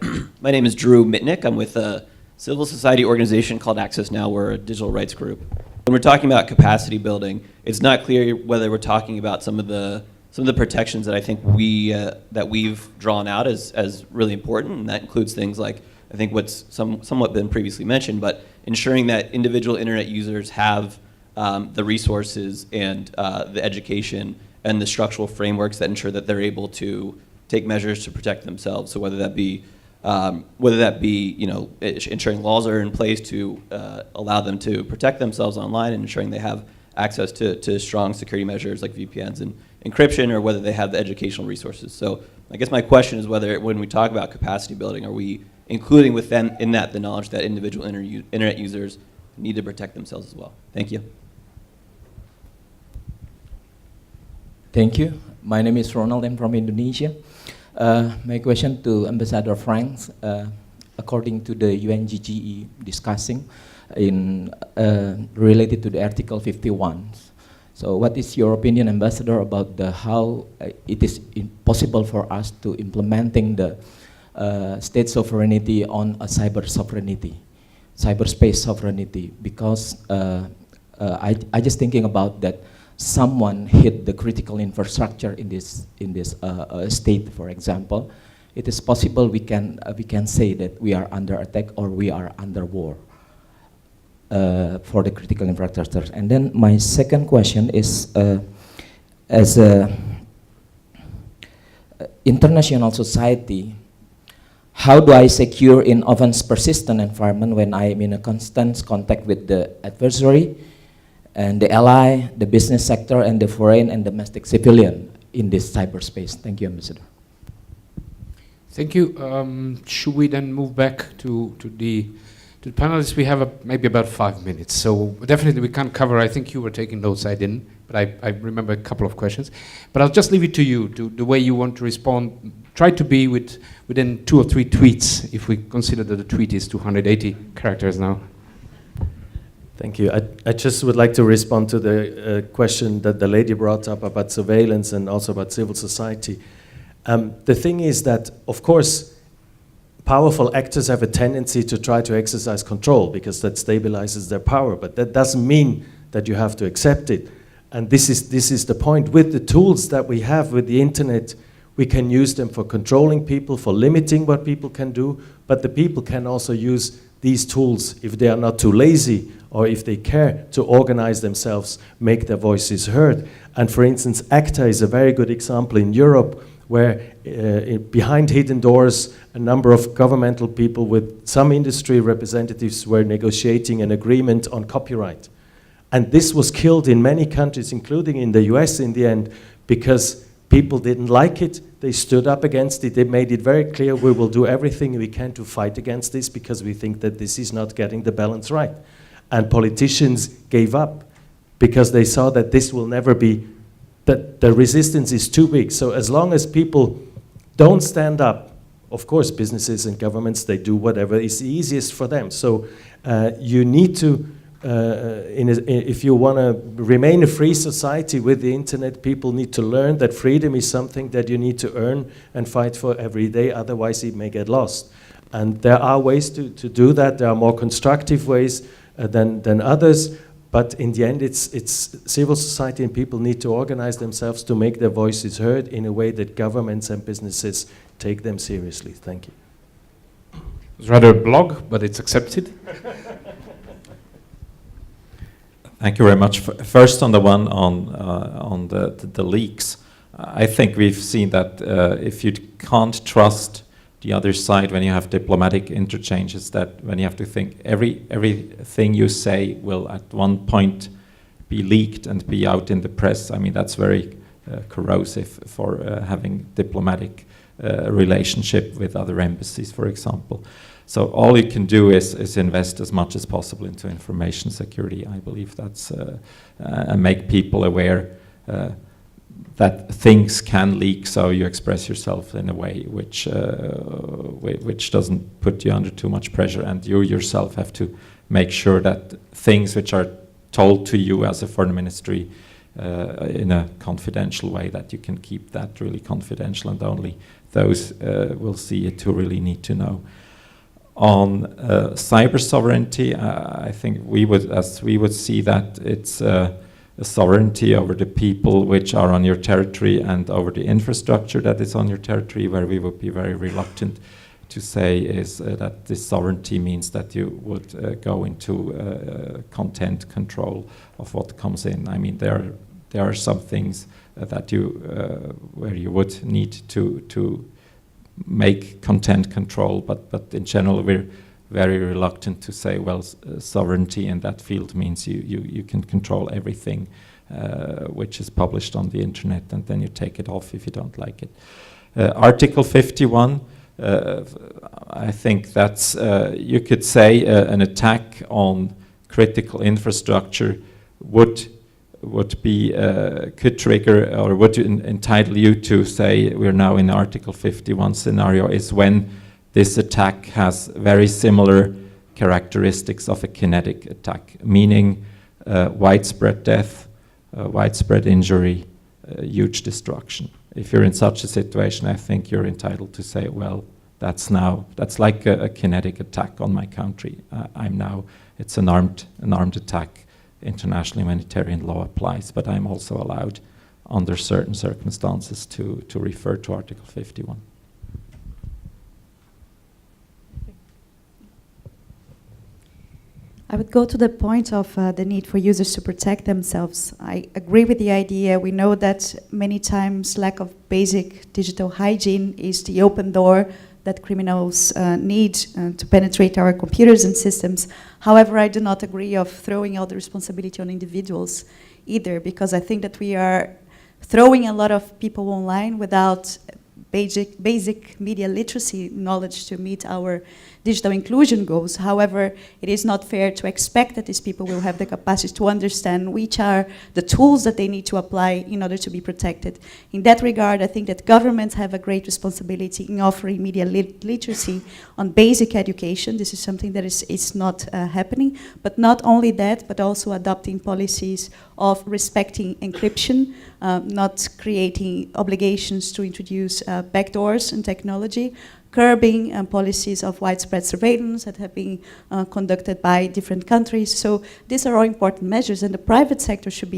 my name is Drew Mitnick. I'm with a civil society organization called Access Now. We're a digital rights group. When we're talking about capacity building, it's not clear whether we're talking about some of the protections that I think that we've drawn out as really important, and that includes things like, I think what's somewhat been previously mentioned, but ensuring that individual internet users have the resources and the education and the structural frameworks that ensure that they're able to take measures to protect themselves. So whether that be ensuring laws are in place to allow them to protect themselves online, and ensuring they have access to strong security measures like VPNs and encryption, or whether they have the educational resources. So I guess my question is whether, when we talk about capacity building, are we including within in that the knowledge that individual internet users need to protect themselves as well? Thank you. Thank you. My name is Ronald. I'm from Indonesia. My question to Ambassador Franks, according to the UNGGE discussing in related to the Article 51. So what is your opinion, Ambassador, about how it is possible for us to implementing the state sovereignty on a cyberspace sovereignty? Because I just thinking about that someone hit the critical infrastructure in this state, for example. It is possible we can say that we are under attack or we are under war for the critical infrastructure. And then my second question is, as a international society, how do I secure in often persistent environment when I am in a constant contact with the adversary and the ally, the business sector, and the foreign and domestic civilian in this cyberspace? Thank you, Ambassador. Thank you. Should we then move back to the panelists? We have maybe about 5 minutes, so definitely we can't cover. I think you were taking notes, I didn't, but I remember a couple of questions. But I'll just leave it to you, to the way you want to respond. Try to be within 2 or 3 tweets, if we consider that the tweet is 280 characters now. Thank you. I just would like to respond to the question that the lady brought up about surveillance and also about civil society. The thing is that, of course, powerful actors have a tendency to try to exercise control because that stabilizes their power, but that doesn't mean that you have to accept it. And this is the point. With the tools that we have with the internet, we can use them for controlling people, for limiting what people can do, but the people can also use these tools, if they are not too lazy or if they care, to organize themselves, make their voices heard. And for instance, ACTA is a very good example in Europe, where behind hidden doors, a number of governmental people with some industry representatives were negotiating an agreement on copyright. And this was killed in many countries, including in the US in the end, because people didn't like it. They stood up against it. They made it very clear, we will do everything we can to fight against this because we think that this is not getting the balance right. And politicians gave up because they saw that this will never be, that the resistance is too big. So as long as people don't stand up, of course, businesses and governments, they do whatever is easiest for them. So you need to, if you want to remain a free society with the internet, people need to learn that freedom is something that you need to earn and fight for every day, otherwise it may get lost. And there are ways to do that. There are more constructive ways than others. But in the end, it's civil society and people need to organize themselves to make their voices heard in a way that governments and businesses take them seriously. Thank you. It was rather a blog, but it's accepted. Thank you very much. First, on the one on the leaks, I think we've seen that if you can't trust the other side when you have diplomatic interchanges, that when you have to think everything you say will at one point be leaked and be out in the press. I mean, that's very, corrosive for having diplomatic relationship with other embassies, for example. So all you can do is invest as much as possible into information security. I believe that's and make people aware that things can leak, so you express yourself in a way which doesn't put you under too much pressure, and you yourself have to make sure that things which are told to you as a foreign ministry in a confidential way, that you can keep that really confidential, and only those will see it who really need to know. On cyber sovereignty, I think we would see that it's a sovereignty over the people which are on your territory and over the infrastructure that is on your territory, where we would be very reluctant to say is that this sovereignty means that you would go into content control of what comes in. I mean, there are some things that where you would need to make content control, but in general we're very reluctant to say, well, sovereignty in that field means you can control everything which is published on the internet, and then you take it off if you don't like it. Article 51, I think that's, you could say an attack on critical infrastructure could trigger or would entitle you to say we're now in Article 51 scenario, is when this attack has very similar characteristics of a kinetic attack, meaning widespread death, widespread injury, huge destruction. If you're in such a situation, I think you're entitled to say, well, that's like a kinetic attack on my country. It's an armed attack. International humanitarian law applies, but I'm also allowed, under certain circumstances, to refer to Article 51. I would go to the point of the need for users to protect themselves. I agree with the idea. We know that many times lack of basic digital hygiene is the open door that criminals need to penetrate our computers and systems. However, I do not agree of throwing all the responsibility on individuals either, because I think that we are throwing a lot of people online without basic media literacy knowledge to meet our digital inclusion goals. However, it is not fair to expect that these people will have the capacity to understand which are the tools that they need to apply in order to be protected. In that regard, I think that governments have a great responsibility in offering media literacy on basic education. This is something that is not happening. But not only that, but also adopting policies of respecting encryption, not creating obligations to introduce backdoors in technology, curbing policies of widespread surveillance that have been conducted by different countries. So these are all important measures, and the private sector should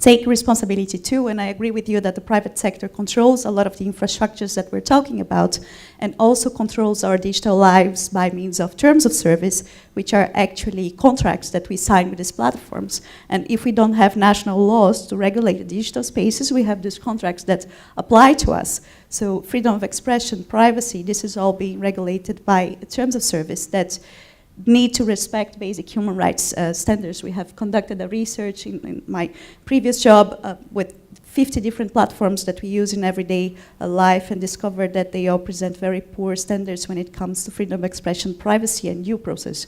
take responsibility too. And I agree with you that the private sector controls a lot of the infrastructures that we're talking about, and also controls our digital lives by means of terms of service, which are actually contracts that we sign with these platforms. And if we don't have national laws to regulate the digital spaces, we have these contracts that apply to us. So freedom of expression, privacy, this is all being regulated by terms of service that need to respect basic human rights standards. We have conducted a research in my previous job with 50 different platforms that we use in everyday life, and discovered that they all present very poor standards when it comes to freedom of expression, privacy, and due process.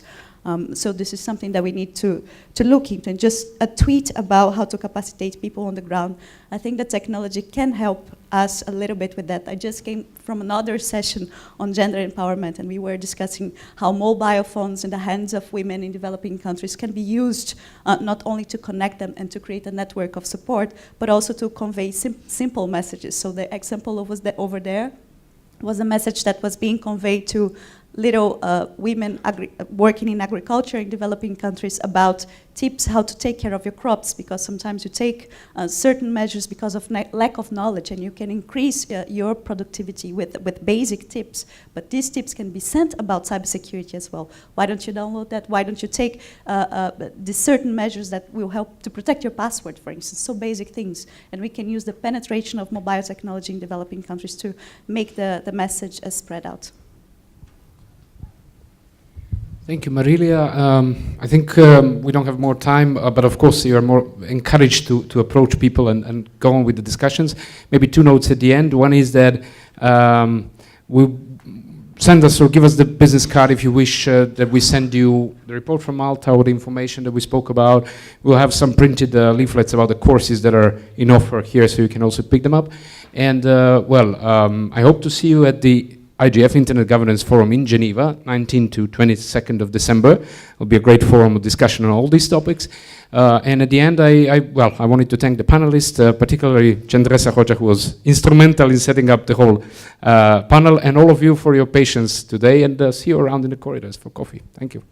So this is something that we need to look into. And just a tweet about how to capacitate people on the ground. I think that technology can help us a little bit with that. I just came from another session on gender empowerment, and we were discussing how mobile phones in the hands of women in developing countries can be used not only to connect them and to create a network of support, but also to convey simple messages. So the example over there was a message that was being conveyed to little women working in agriculture in developing countries about tips how to take care of your crops, because sometimes you take certain measures because of lack of knowledge, and you can increase your productivity with basic tips. But these tips can be sent about cybersecurity as well. Why don't you download that? Why don't you take the certain measures that will help to protect your password, for instance? So basic things. And we can use the penetration of mobile technology in developing countries to make the message spread out. Thank you, Marilia. I think we don't have more time, but of course you are more encouraged to approach people and go on with the discussions. Maybe two notes at the end. One is that we send us or give us the business card if you wish that we send you the report from Malta or the information that we spoke about. We'll have some printed leaflets about the courses that are in offer here, so you can also pick them up. And I hope to see you at the IGF Internet Governance Forum in Geneva, 19 to 22nd of December. It'll be a great forum of discussion on all these topics. And at the end, I wanted to thank the panelists, particularly Chandresa Hoja, who was instrumental in setting up the whole panel, and all of you for your patience today, and see you around in the corridors for coffee. Thank you.